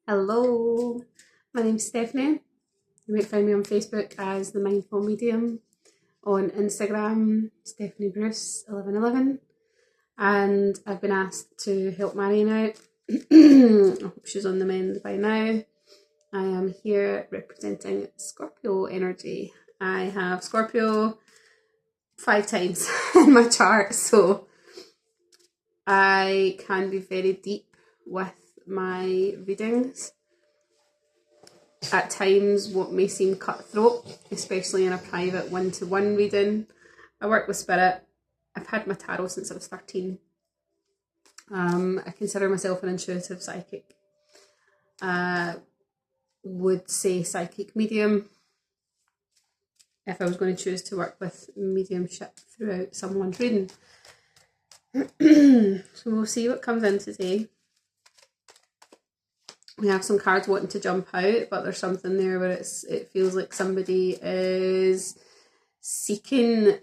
Hello, my name's Stephanie. You might find me on Facebook as The Mindful Medium, on Instagram, Stephanie Bruce 1111, and I've been asked to help Marion out. I hope she's on the mend by now. I am here representing Scorpio energy. I have Scorpio 5 times in my chart, so I can be very deep with my readings. At times what may seem cutthroat, especially in a private one-to-one reading. I work with spirit. I've had my tarot since I was 13. I consider myself an intuitive psychic. Would say psychic medium if I was going to choose to work with mediumship throughout someone's reading. So we'll see what comes in today. We have some cards wanting to jump out, but there's something there where it feels like somebody is seeking,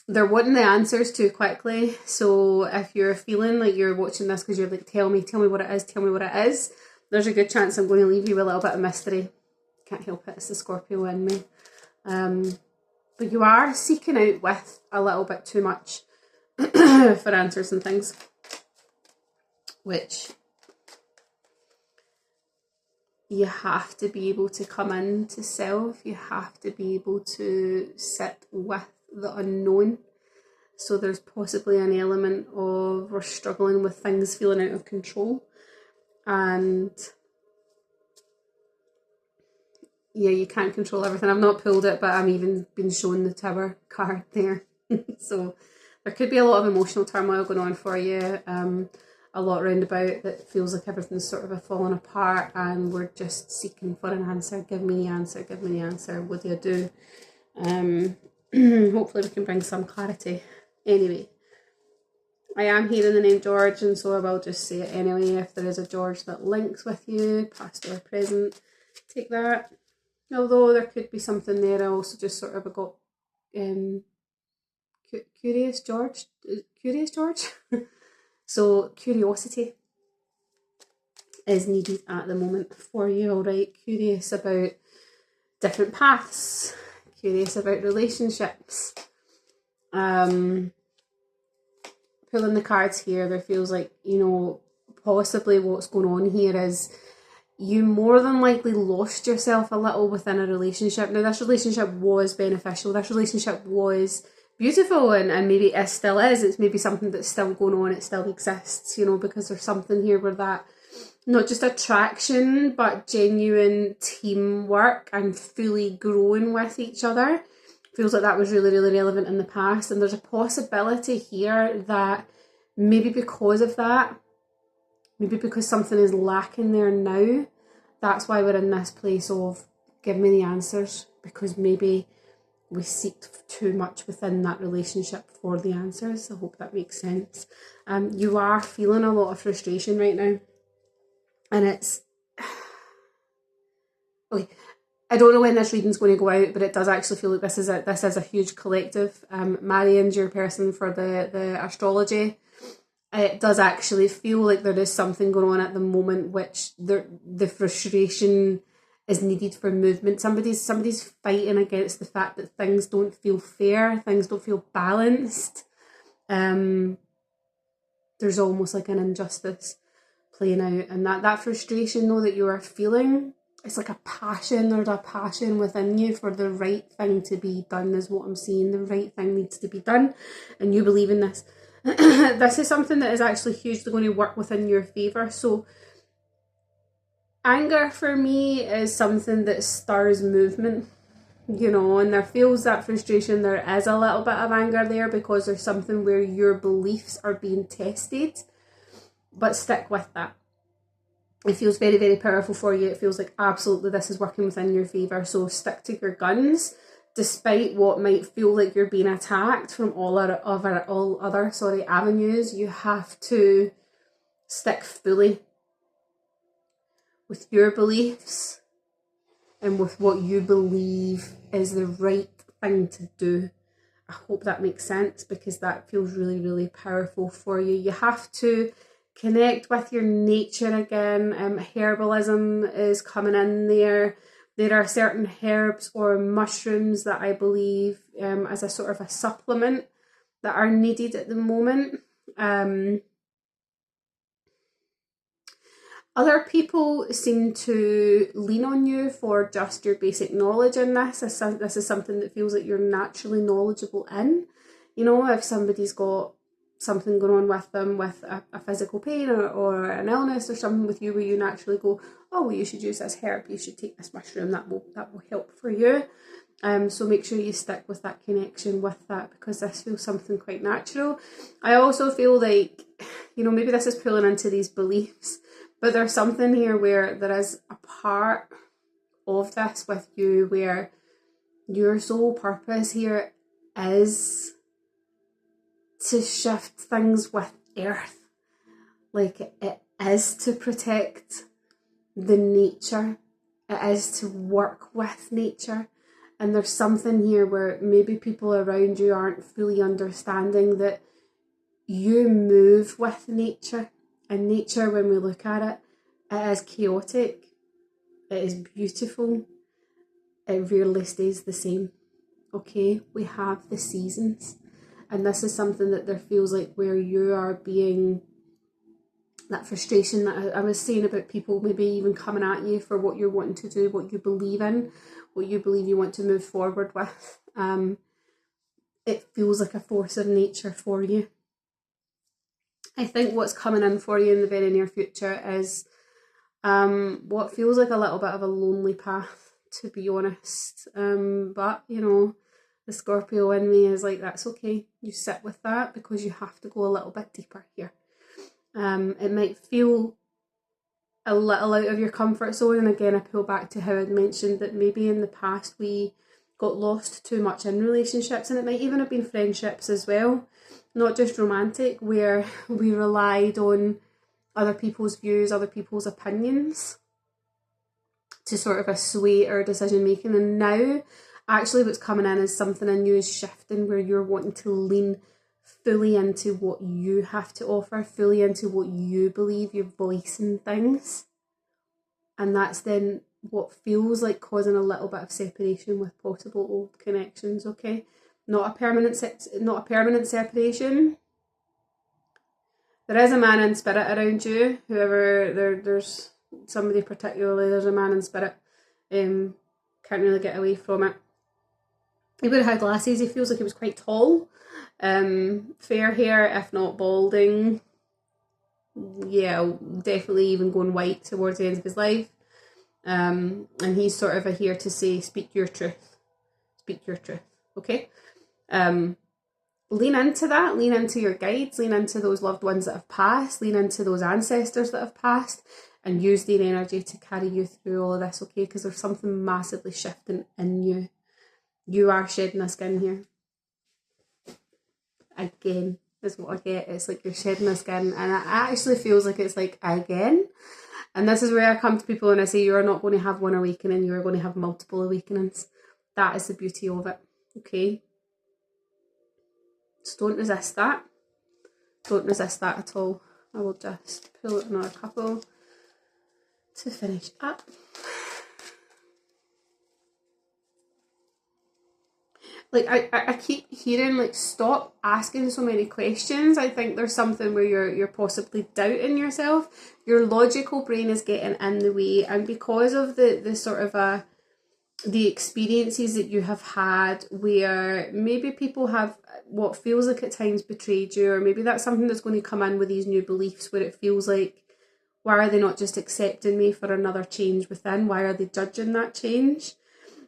they're wanting the answers too quickly. So if you're feeling like you're watching this because you're like, tell me what it is, there's a good chance I'm going to leave you with a little bit of mystery. Can't help it, it's the Scorpio in me. But you are seeking out with a little bit too much for answers and things, which you have to be able to come into self. You have to be able to sit with the unknown. So there's possibly an element of we're struggling with things feeling out of control. And yeah, you can't control everything. I've not pulled it, but I'm even been shown the Tower card there. So there could be a lot of emotional turmoil going on for you. A lot roundabout that feels like everything's sort of falling apart and we're just seeking for an answer. Give me the answer, what do I do? Hopefully we can bring some clarity. Anyway, I am hearing the name George, and so I will just say it anyway. If there is a George that links with you, past or present, take that. Although there could be something there, I also just sort of got Curious George? So curiosity is needed at the moment for you, alright? Curious about different paths, curious about relationships. Pulling the cards here, there feels like, possibly what's going on here is you more than likely lost yourself a little within a relationship. Now, this relationship was beneficial. This relationship was beautiful and maybe it still is. It's maybe something that's still going on. It still exists, because there's something here where that, not just attraction, but genuine teamwork and fully growing with each other. Feels like that was really, really relevant in the past. And there's a possibility here that maybe because of that, maybe because something is lacking there now, that's why we're in this place of give me the answers, because maybe we seek too much within that relationship for the answers. I hope that makes sense. You are feeling a lot of frustration right now. And it's... Okay, I don't know when this reading's going to go out, but it does actually feel like this is a huge collective. Marion's your person for the astrology. It does actually feel like there is something going on at the moment which the frustration is needed for movement. Somebody's fighting against the fact that things don't feel fair, things don't feel balanced. There's almost like an injustice playing out, and that frustration though that you are feeling, it's like a passion. There's a passion within you for the right thing to be done is what I'm seeing. The right thing needs to be done, and you believe in this. This is something that is actually hugely going to work within your favour. So anger for me is something that stirs movement, and there feels that frustration. There is a little bit of anger there because there's something where your beliefs are being tested, but stick with that. It feels very, very powerful for you. It feels like absolutely this is working within your favour. So stick to your guns. Despite what might feel like you're being attacked from all other avenues, you have to stick fully with your beliefs and with what you believe is the right thing to do. I hope that makes sense, because that feels really, really powerful for you. You have to Connect with your nature again. Herbalism is coming in there. There are certain herbs or mushrooms that I believe as a sort of a supplement that are needed at the moment. Other people seem to lean on you for just your basic knowledge in this. This is something that feels like you're naturally knowledgeable in. You know, if somebody's got something going on with them with a physical pain or an illness or something with you where you naturally go, oh, well, you should use this herb, you should take this mushroom, that will help for you. So make sure you stick with that connection with that, because this feels something quite natural. I also feel like, you know, maybe this is pulling into these beliefs, but there's something here where there is a part of this with you where your sole purpose here is to shift things with earth. Like, it is to protect the nature. It is to work with nature. And there's something here where maybe people around you aren't fully understanding that you move with nature. And nature, when we look at it, it is chaotic. It is beautiful. It rarely stays the same. Okay, we have the seasons. And this is something that there feels like where you are being, that frustration that I was saying about people maybe even coming at you for what you're wanting to do, what you believe in, what you believe you want to move forward with. It feels like a force of nature for you. I think what's coming in for you in the very near future is what feels like a little bit of a lonely path, to be honest. But, you know, the Scorpio in me is like, that's okay. You sit with that because you have to go a little bit deeper here. It might feel a little out of your comfort zone. And again, I pull back to how I'd mentioned that maybe in the past we got lost too much in relationships, and it might even have been friendships as well, not just romantic, where we relied on other people's views, other people's opinions to sort of sway our decision making. And now actually what's coming in is something in you is shifting, where you're wanting to lean fully into what you have to offer, fully into what you believe, you're voicing things. And that's then what feels like causing a little bit of separation with possible old connections, okay? Not a permanent separation. There is a man in spirit around you, whoever, there's somebody particularly, there's a man in spirit. Can't really get away from it. He would have had glasses. He feels like he was quite tall. Fair hair, if not balding. Yeah, definitely even going white towards the end of his life. And he's sort of here to say, speak your truth. Speak your truth, okay? Lean into that. Lean into your guides. Lean into those loved ones that have passed. Lean into those ancestors that have passed. And use their energy to carry you through all of this, okay? Because there's something massively shifting in you. You are shedding a skin here. Again, is what I get. It's like you're shedding a skin. And it actually feels like it's like, again. And this is where I come to people and I say, you're not going to have one awakening. You're going to have multiple awakenings. That is the beauty of it, okay? So don't resist that. Don't resist that at all. I will just pull another couple to finish up. Like, I keep hearing, like, stop asking so many questions. I think there's something where you're possibly doubting yourself. Your logical brain is getting in the way, and because of the sort of the experiences that you have had where maybe people have what feels like at times betrayed you, or maybe that's something that's going to come in with these new beliefs where it feels like, why are they not just accepting me for another change within? Why are they judging that change?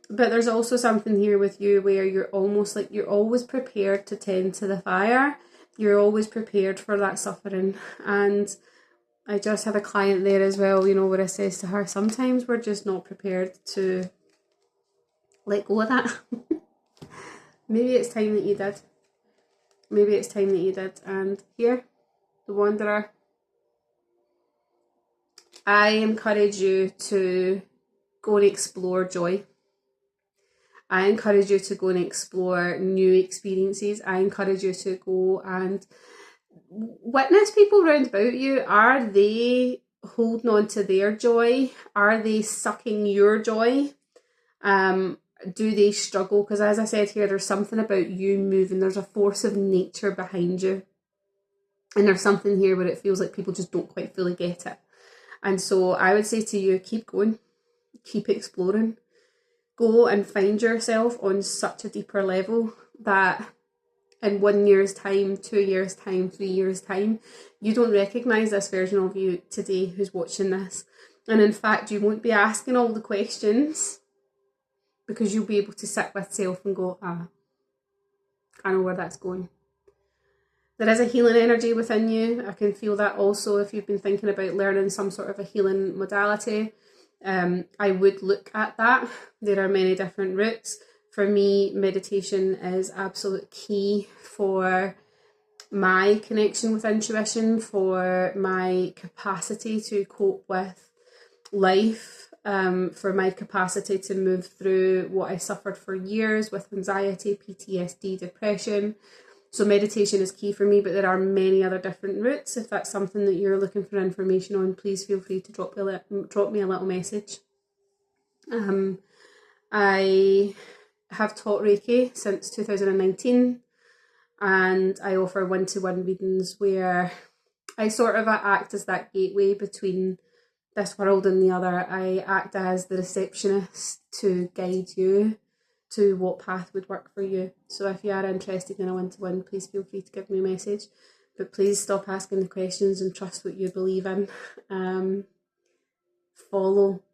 But there's also something here with you where you're almost like you're always prepared to tend to the fire. You're always prepared for that suffering. And I just had a client there as well, you know, where I says to her, sometimes we're just not prepared to let go of that. Maybe it's time that you did. Maybe it's time that you did. And here, the Wanderer, I encourage you to go and explore joy. I encourage you to go and explore new experiences. I encourage you to go and witness people round about you. Are they holding on to their joy? Are they sucking your joy? Do they struggle? Because as I said here, there's something about you moving. There's a force of nature behind you. And there's something here where it feels like people just don't quite fully get it. And so I would say to you, keep going, keep exploring. Go and find yourself on such a deeper level that in 1 year's time, 2 years' time, 3 years' time, you don't recognise this version of you today who's watching this. And in fact, you won't be asking all the questions because you'll be able to sit with self and go, I know where that's going. There is a healing energy within you. I can feel that also if you've been thinking about learning some sort of a healing modality. I would look at that. There are many different routes. For me, meditation is absolute key for my connection with intuition, for my capacity to cope with life, for my capacity to move through what I suffered for years with anxiety, PTSD, depression. So meditation is key for me, but there are many other different routes. If that's something that you're looking for information on, please feel free to drop me a little message. I have taught Reiki since 2019, and I offer one-to-one readings where I sort of act as that gateway between this world and the other. I act as the receptionist to guide you to what path would work for you. So if you are interested in a one-to-one, please feel free to give me a message. But please stop asking the questions and trust what you believe in. Follow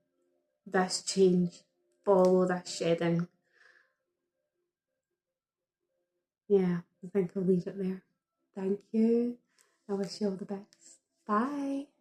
this change. Follow this shedding. Yeah, I think I'll leave it there. Thank you. I wish you all the best. Bye.